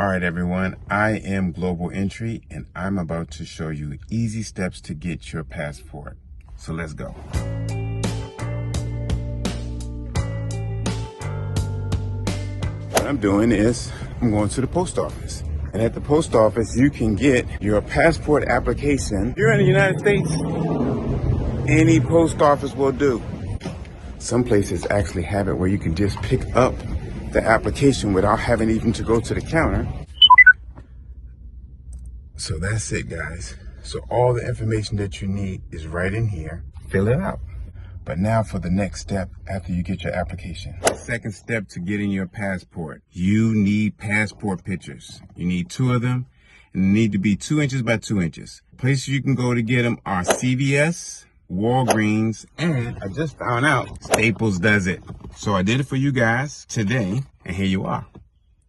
All right, everyone, I am Global Entry, and I'm about to show you easy steps to get your passport. So let's go. What I'm doing is I'm going to the post office. And at the post office, you can get your passport application. If you're in the United States, any post office will do. Some places actually have it where you can just pick up the application without having even to go to the counter. So that's it, guys. So all the information that you need is right in here. Fill it out. But now for the next step after you get your application. The second step to getting your passport. You need passport pictures. You need 2 of them, and they need to be 2 inches by 2 inches. Places you can go to get them are CVS, Walgreens, and I just found out Staples does it. So I did it for you guys today, and here you are.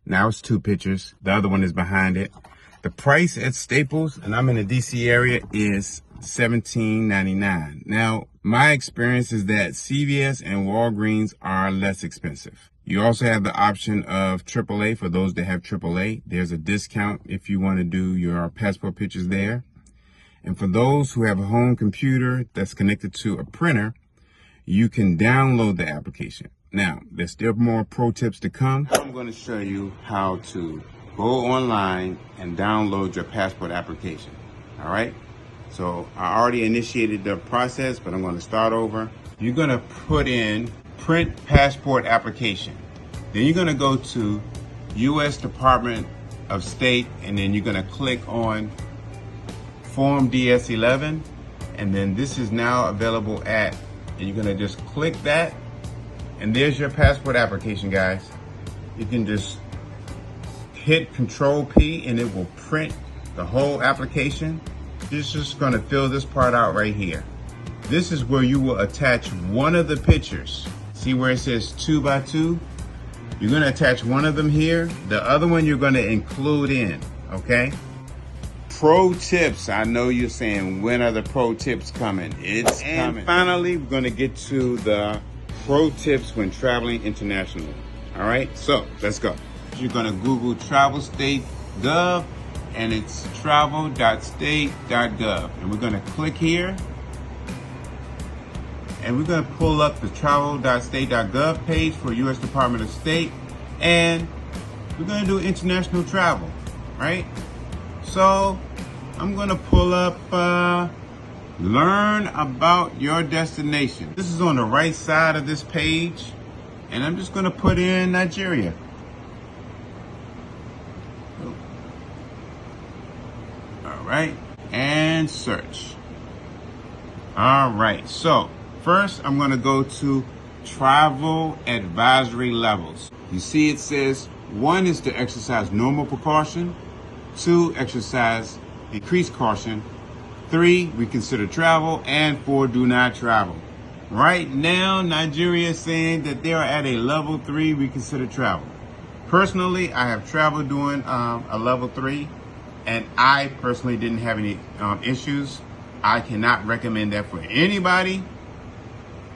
Now it's 2 pictures. The other one is behind it. The price at Staples, and I'm in the DC area, is $17.99. Now, my experience is that CVS and Walgreens are less expensive. You also have the option of AAA for those that have AAA. There's a discount if you want to do your passport pictures there. And for those who have a home computer that's connected to a printer, you can download the application. Now, there's still more pro tips to come. I'm going to show you how to go online and download your passport application. All right. So I already initiated the process, but I'm going to start over. You're going to put in print passport application. Then you're going to go to U.S. Department of State, and then you're going to click on Form DS-11. And then this is now available at, and you're going to just click that. And there's your passport application, guys. You can just hit Control P and it will print the whole application. It's just going to fill this part out right here. This is where you will attach one of the pictures. See where it says 2 by 2? You're going to attach one of them here. The other one you're going to include in, okay? Pro tips. I know you're saying, when are the pro tips coming? It's coming. And finally, we're going to get to the pro tips when traveling internationally. All right, so let's go. You're going to Google travel.state.gov, and it's travel.state.gov. And we're going to click here. And we're going to pull up the travel.state.gov page for U.S. Department of State. And we're going to do international travel, right? So I'm going to pull up learn about your destination. This is on the right side of this page. And I'm just going to put in Nigeria. All right, and search. All right, so first I'm going to go to travel advisory levels. You see it says 1 is to exercise normal precaution, 2, exercise decreased caution, 3, reconsider travel, and 4, do not travel. Right now, Nigeria is saying that they are at a level 3, reconsider travel. Personally, I have traveled doing a level 3, and I personally didn't have any issues. I cannot recommend that for anybody,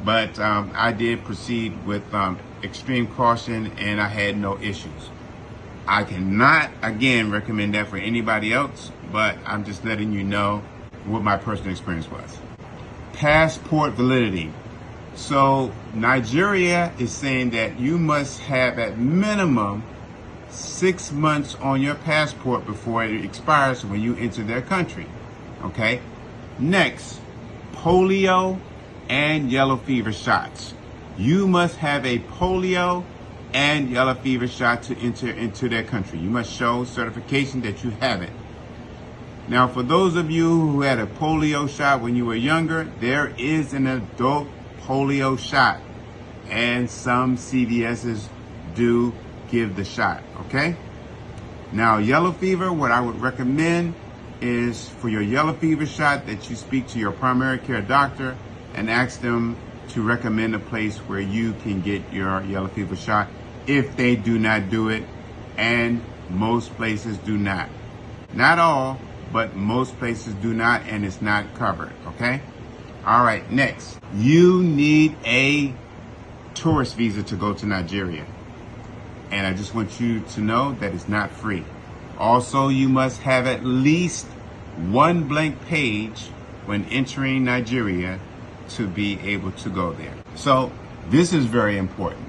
but I did proceed with extreme caution, and I had no issues. I cannot, again, recommend that for anybody else, but I'm just letting you know what my personal experience was. Passport validity. So Nigeria is saying that you must have at minimum 6 months on your passport before it expires when you enter their country. Okay. Next, polio and yellow fever shots. You must have a polio and yellow fever shot to enter into their country. You must show certification that you have it. Now, for those of you who had a polio shot when you were younger, there is an adult polio shot, and some CVS's do give the shot, okay? Now, yellow fever, what I would recommend is for your yellow fever shot that you speak to your primary care doctor and ask them to recommend a place where you can get your yellow fever shot if they do not do it, and most places do not. Not all, but most places do not, and it's not covered, okay? All right, next, you need a tourist visa to go to Nigeria. And I just want you to know that it's not free. Also, you must have at least one blank page when entering Nigeria to be able to go there. So this is very important.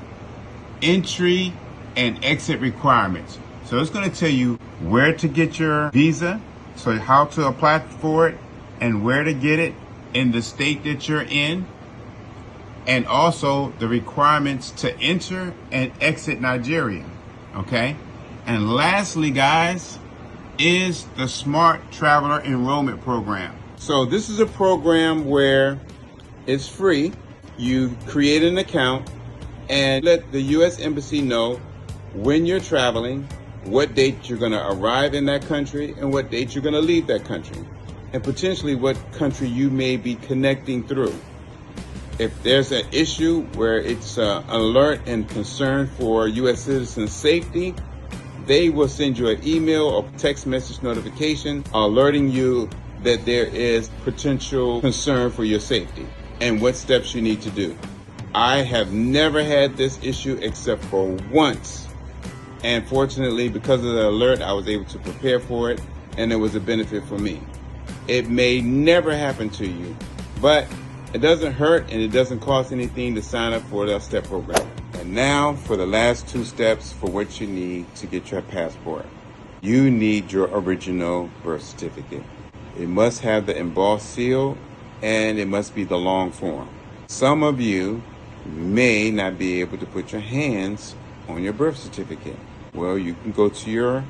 Entry and exit requirements. So it's going to tell you where to get your visa, so how to apply for it, and where to get it in the state that you're in, and also the requirements to enter and exit Nigeria. Okay? And lastly, guys, is the Smart Traveler Enrollment Program. So this is a program where it's free. You create an account and let the U.S. Embassy know when you're traveling, what date you're going to arrive in that country, and what date you're going to leave that country, and potentially what country you may be connecting through. If there's an issue where it's an alert and concern for U.S. citizens' safety, they will send you an email or text message notification alerting you that there is potential concern for your safety and what steps you need to do. I have never had this issue except for once. And fortunately, because of the alert, I was able to prepare for it, and it was a benefit for me. It may never happen to you, but it doesn't hurt and it doesn't cost anything to sign up for the STEP program. And now for the last two steps for what you need to get your passport. You need your original birth certificate. It must have the embossed seal and it must be the long form. Some of you may not be able to put your hands on your birth certificate. Well, you can go to your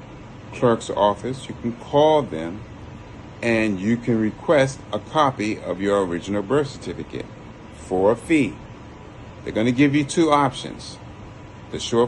clerk's office, you can call them, and you can request a copy of your original birth certificate for a fee. They're going to give you two options. The short